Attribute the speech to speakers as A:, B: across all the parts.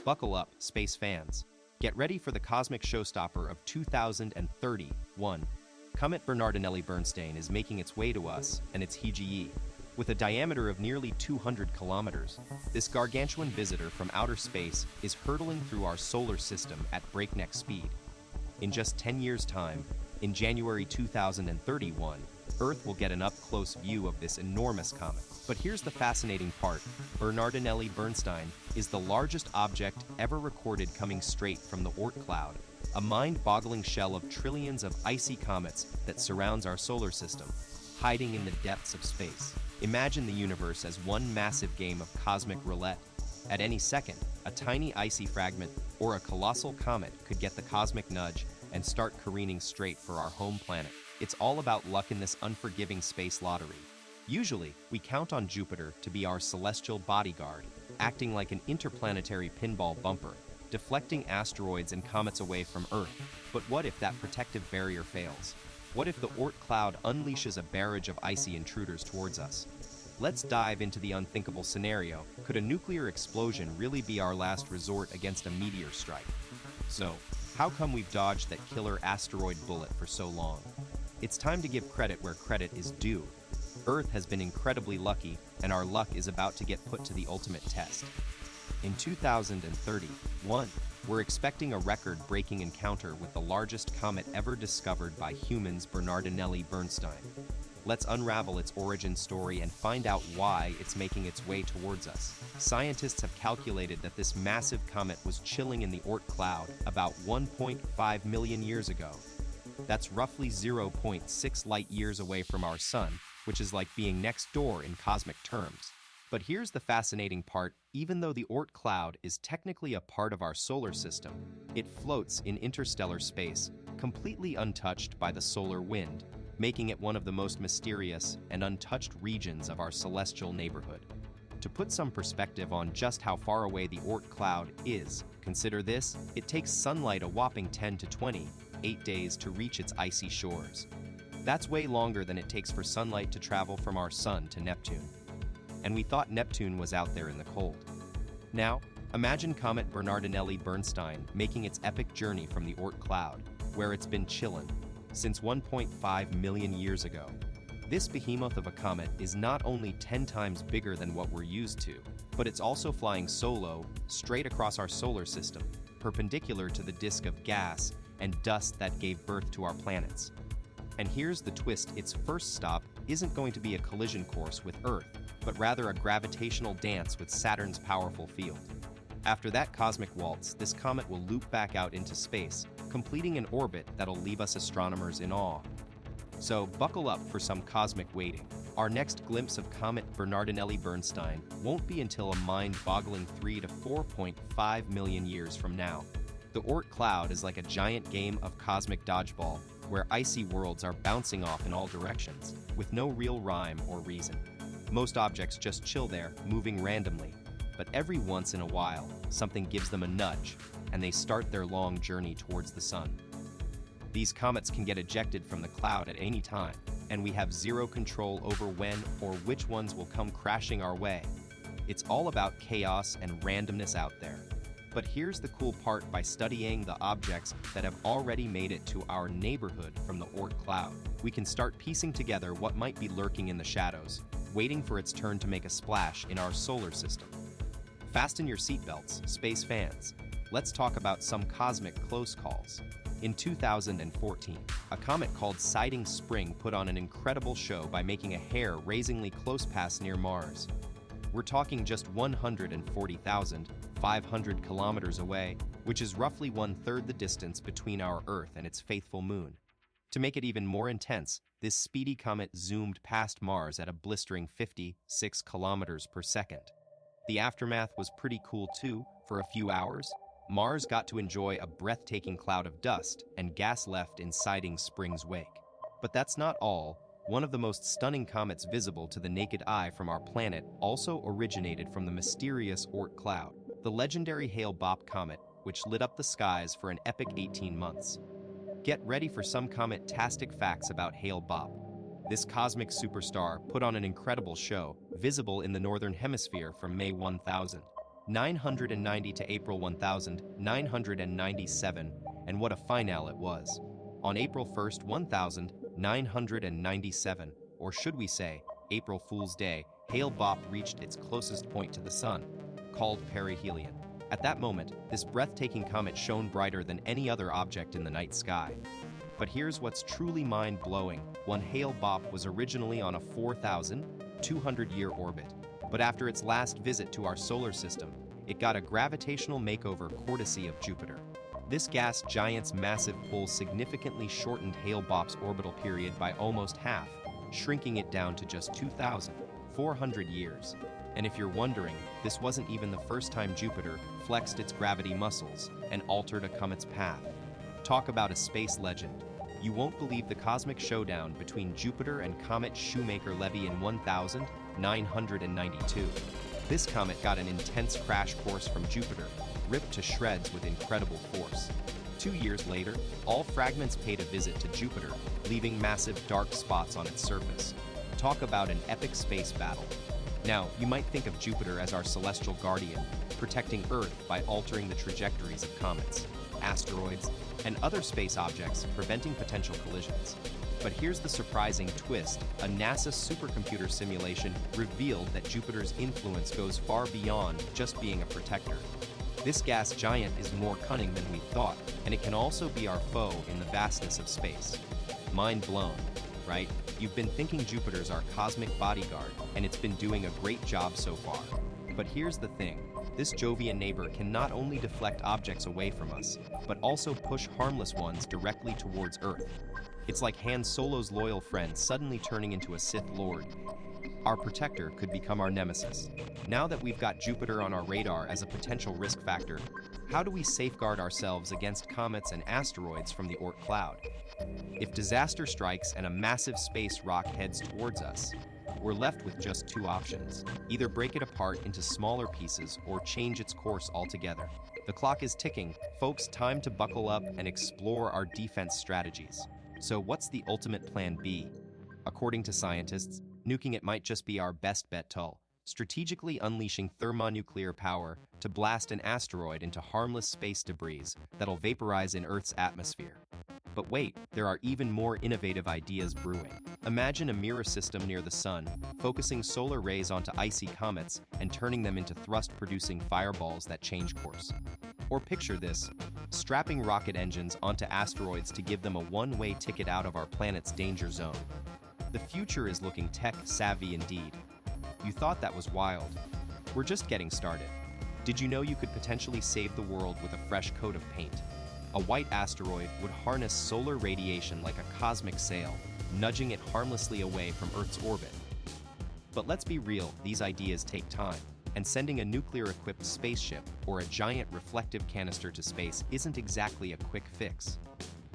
A: Buckle up, space fans. Get ready for the cosmic showstopper of 2031. Comet Bernardinelli-Bernstein is making its way to us, and it's Hiji. With a diameter of nearly 200 kilometers, this gargantuan visitor from outer space is hurtling through our solar system at breakneck speed. In just 10 years' time, in January 2031, Earth will get an up-close view of this enormous comet. But here's the fascinating part. Bernardinelli-Bernstein is the largest object ever recorded coming straight from the Oort Cloud, a mind-boggling shell of trillions of icy comets that surrounds our solar system, hiding in the depths of space. Imagine the universe as one massive game of cosmic roulette. At any second, a tiny icy fragment or a colossal comet could get the cosmic nudge and start careening straight for our home planet. It's all about luck in this unforgiving space lottery. Usually, we count on Jupiter to be our celestial bodyguard, acting like an interplanetary pinball bumper, deflecting asteroids and comets away from Earth. But what if that protective barrier fails? What if the Oort Cloud unleashes a barrage of icy intruders towards us? Let's dive into the unthinkable scenario. Could a nuclear explosion really be our last resort against a meteor strike? So, how come we've dodged that killer asteroid bullet for so long? It's time to give credit where credit is due. Earth has been incredibly lucky, and our luck is about to get put to the ultimate test. In 2031, we're expecting a record-breaking encounter with the largest comet ever discovered by humans, Bernardinelli-Bernstein. Let's unravel its origin story and find out why it's making its way towards us. Scientists have calculated that this massive comet was chilling in the Oort Cloud about 1.5 million years ago. That's roughly 0.6 light years away from our sun, which is like being next door in cosmic terms. But here's the fascinating part. Even though the Oort Cloud is technically a part of our solar system, it floats in interstellar space, completely untouched by the solar wind, making it one of the most mysterious and untouched regions of our celestial neighborhood. To put some perspective on just how far away the Oort Cloud is, consider this: it takes sunlight a whopping 10 to 28 days to reach its icy shores. That's way longer than it takes for sunlight to travel from our sun to Neptune. And we thought Neptune was out there in the cold. Now, imagine Comet Bernardinelli-Bernstein making its epic journey from the Oort Cloud, where it's been chillin' since 1.5 million years ago. This behemoth of a comet is not only 10 times bigger than what we're used to, but it's also flying solo, straight across our solar system, perpendicular to the disk of gas and dust that gave birth to our planets. And here's the twist: its first stop isn't going to be a collision course with Earth, but rather a gravitational dance with Saturn's powerful field. After that cosmic waltz, this comet will loop back out into space, completing an orbit that'll leave us astronomers in awe. So buckle up for some cosmic waiting. Our next glimpse of Comet Bernardinelli-Bernstein won't be until a mind-boggling 3 to 4.5 million years from now. The Oort Cloud is like a giant game of cosmic dodgeball, where icy worlds are bouncing off in all directions, with no real rhyme or reason. Most objects just chill there, moving randomly, but every once in a while, something gives them a nudge, and they start their long journey towards the sun. These comets can get ejected from the cloud at any time, and we have zero control over when or which ones will come crashing our way. It's all about chaos and randomness out there. But here's the cool part: by studying the objects that have already made it to our neighborhood from the Oort Cloud, we can start piecing together what might be lurking in the shadows, waiting for its turn to make a splash in our solar system. Fasten your seatbelts, space fans. Let's talk about some cosmic close calls. In 2014, a comet called Siding Spring put on an incredible show by making a hair-raisingly close pass near Mars. We're talking just 140,500 kilometers away, which is roughly one-third the distance between our Earth and its faithful moon. To make it even more intense, this speedy comet zoomed past Mars at a blistering 56 kilometers per second. The aftermath was pretty cool too. For a few hours, Mars got to enjoy a breathtaking cloud of dust and gas left in Siding Spring's wake. But that's not all. One of the most stunning comets visible to the naked eye from our planet also originated from the mysterious Oort Cloud, the legendary Hale-Bopp comet, which lit up the skies for an epic 18 months. Get ready for some comet-tastic facts about Hale-Bopp. This cosmic superstar put on an incredible show, visible in the northern hemisphere from May 1000. 990 to April 1997, and what a finale it was. On April 1st, 1997, or should we say, April Fool's Day, Hale-Bopp reached its closest point to the Sun, called perihelion. At that moment, this breathtaking comet shone brighter than any other object in the night sky. But here's what's truly mind-blowing. One Hale-Bopp was originally on a 4,200-year orbit, but after its last visit to our solar system, it got a gravitational makeover courtesy of Jupiter. This gas giant's massive pull significantly shortened Hale-Bopp's orbital period by almost half, shrinking it down to just 2,400 years. And if you're wondering, this wasn't even the first time Jupiter flexed its gravity muscles and altered a comet's path. Talk about a space legend. You won't believe the cosmic showdown between Jupiter and Comet Shoemaker-Levy in 1992. This comet got an intense crash course from Jupiter, ripped to shreds with incredible force. 2 years later, all fragments paid a visit to Jupiter, leaving massive dark spots on its surface. Talk about an epic space battle. Now, you might think of Jupiter as our celestial guardian, protecting Earth by altering the trajectories of comets, asteroids, and other space objects, preventing potential collisions. But here's the surprising twist. A NASA supercomputer simulation revealed that Jupiter's influence goes far beyond just being a protector. This gas giant is more cunning than we thought, and it can also be our foe in the vastness of space. Mind blown, right? You've been thinking Jupiter's our cosmic bodyguard, and it's been doing a great job so far. But here's the thing. This Jovian neighbor can not only deflect objects away from us, but also push harmless ones directly towards Earth. It's like Han Solo's loyal friend suddenly turning into a Sith Lord. Our protector could become our nemesis. Now that we've got Jupiter on our radar as a potential risk factor, how do we safeguard ourselves against comets and asteroids from the Oort Cloud? If disaster strikes and a massive space rock heads towards us, we're left with just two options. Either break it apart into smaller pieces or change its course altogether. The clock is ticking. Folks, time to buckle up and explore our defense strategies. So what's the ultimate plan B? According to scientists, nuking it might just be our best bet. Strategically unleashing thermonuclear power to blast an asteroid into harmless space debris that'll vaporize in Earth's atmosphere. But wait, there are even more innovative ideas brewing. Imagine a mirror system near the sun, focusing solar rays onto icy comets and turning them into thrust-producing fireballs that change course. Or picture this, strapping rocket engines onto asteroids to give them a one-way ticket out of our planet's danger zone. The future is looking tech-savvy indeed. You thought that was wild. We're just getting started. Did you know you could potentially save the world with a fresh coat of paint? A white asteroid would harness solar radiation like a cosmic sail, nudging it harmlessly away from Earth's orbit. But let's be real, these ideas take time, and sending a nuclear-equipped spaceship or a giant reflective canister to space isn't exactly a quick fix.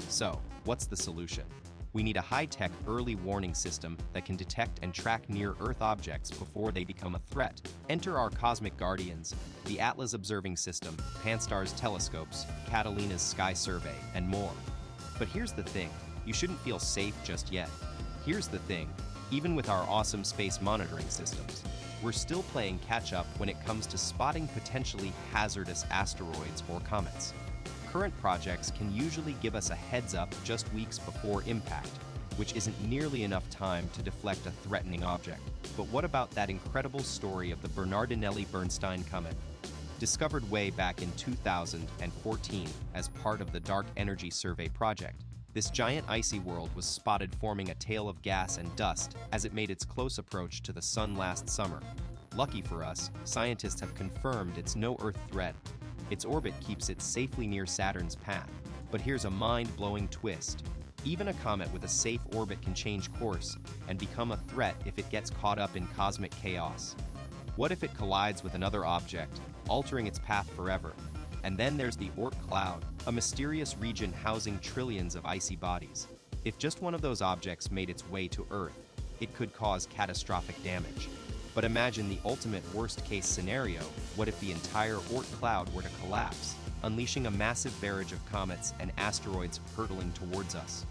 A: So, what's the solution? We need a high-tech early warning system that can detect and track near-Earth objects before they become a threat. Enter our cosmic guardians, the Atlas Observing System, Pan-STARRS telescopes, Catalina's Sky Survey, and more. But here's the thing, you shouldn't feel safe just yet. Here's the thing, even with our awesome space monitoring systems, we're still playing catch-up when it comes to spotting potentially hazardous asteroids or comets. Current projects can usually give us a heads-up just weeks before impact, which isn't nearly enough time to deflect a threatening object. But what about that incredible story of the Bernardinelli-Bernstein comet? Discovered way back in 2014 as part of the Dark Energy Survey project, this giant icy world was spotted forming a tail of gas and dust as it made its close approach to the sun last summer. Lucky for us, scientists have confirmed it's no Earth threat. Its orbit keeps it safely near Saturn's path. But here's a mind-blowing twist. Even a comet with a safe orbit can change course and become a threat if it gets caught up in cosmic chaos. What if it collides with another object, altering its path forever? And then there's the Oort Cloud, a mysterious region housing trillions of icy bodies. If just one of those objects made its way to Earth, it could cause catastrophic damage. But imagine the ultimate worst-case scenario. What if the entire Oort Cloud were to collapse, unleashing a massive barrage of comets and asteroids hurtling towards us?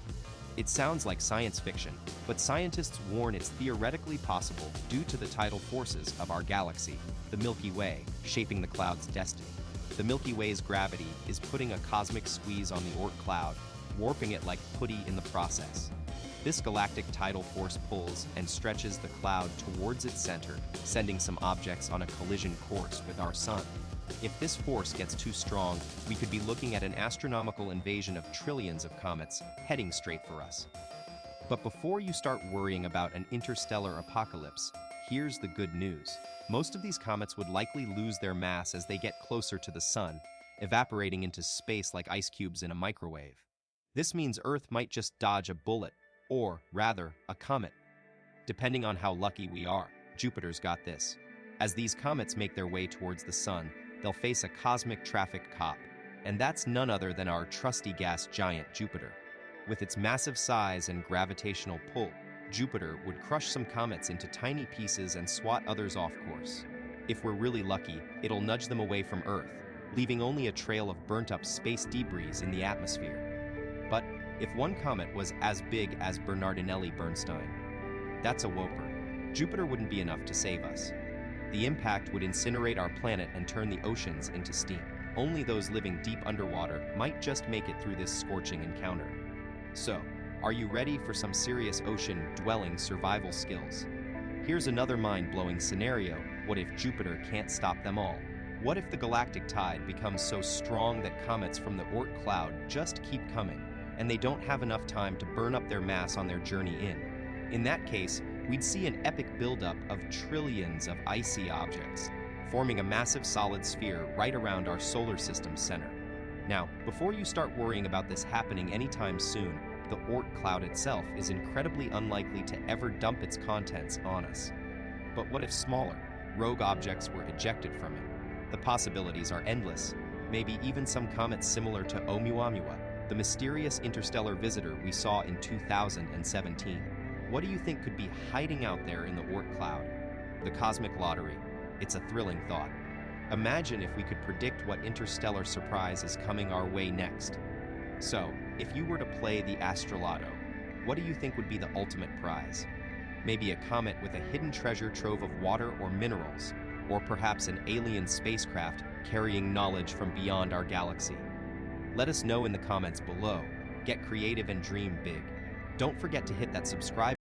A: It sounds like science fiction, but scientists warn it's theoretically possible due to the tidal forces of our galaxy. the Milky Way, shaping the cloud's destiny. The Milky Way's gravity is putting a cosmic squeeze on the Oort Cloud, warping it like putty in the process. This galactic tidal force pulls and stretches the cloud towards its center, sending some objects on a collision course with our Sun. If this force gets too strong, we could be looking at an astronomical invasion of trillions of comets heading straight for us. But before you start worrying about an interstellar apocalypse, here's the good news. Most of these comets would likely lose their mass as they get closer to the Sun, evaporating into space like ice cubes in a microwave. This means Earth might just dodge a bullet, or rather, a comet. Depending on how lucky we are, Jupiter's got this. As these comets make their way towards the Sun, they'll face a cosmic traffic cop, and that's none other than our trusty gas giant Jupiter. With its massive size and gravitational pull, Jupiter would crush some comets into tiny pieces and swat others off course. If we're really lucky, it'll nudge them away from Earth, leaving only a trail of burnt-up space debris in the atmosphere. But if one comet was as big as Bernardinelli Bernstein, that's a whooper. Jupiter wouldn't be enough to save us. The impact would incinerate our planet and turn the oceans into steam. Only those living deep underwater might just make it through this scorching encounter. So, are you ready for some serious ocean-dwelling survival skills? Here's another mind-blowing scenario. What if Jupiter can't stop them all? What if the galactic tide becomes so strong that comets from the Oort Cloud just keep coming, and they don't have enough time to burn up their mass on their journey in? In that case, we'd see an epic buildup of trillions of icy objects, forming a massive solid sphere right around our solar system's center. Now, before you start worrying about this happening anytime soon, the Oort Cloud itself is incredibly unlikely to ever dump its contents on us. But what if smaller, rogue objects were ejected from it? The possibilities are endless. Maybe even some comets similar to Oumuamua, the mysterious interstellar visitor we saw in 2017. What do you think could be hiding out there in the Oort Cloud? The cosmic lottery. It's a thrilling thought. Imagine if we could predict what interstellar surprise is coming our way next. So, if you were to play the Astrolotto, what do you think would be the ultimate prize? Maybe a comet with a hidden treasure trove of water or minerals, or perhaps an alien spacecraft carrying knowledge from beyond our galaxy. Let us know in the comments below. Get creative and dream big. Don't forget to hit that subscribe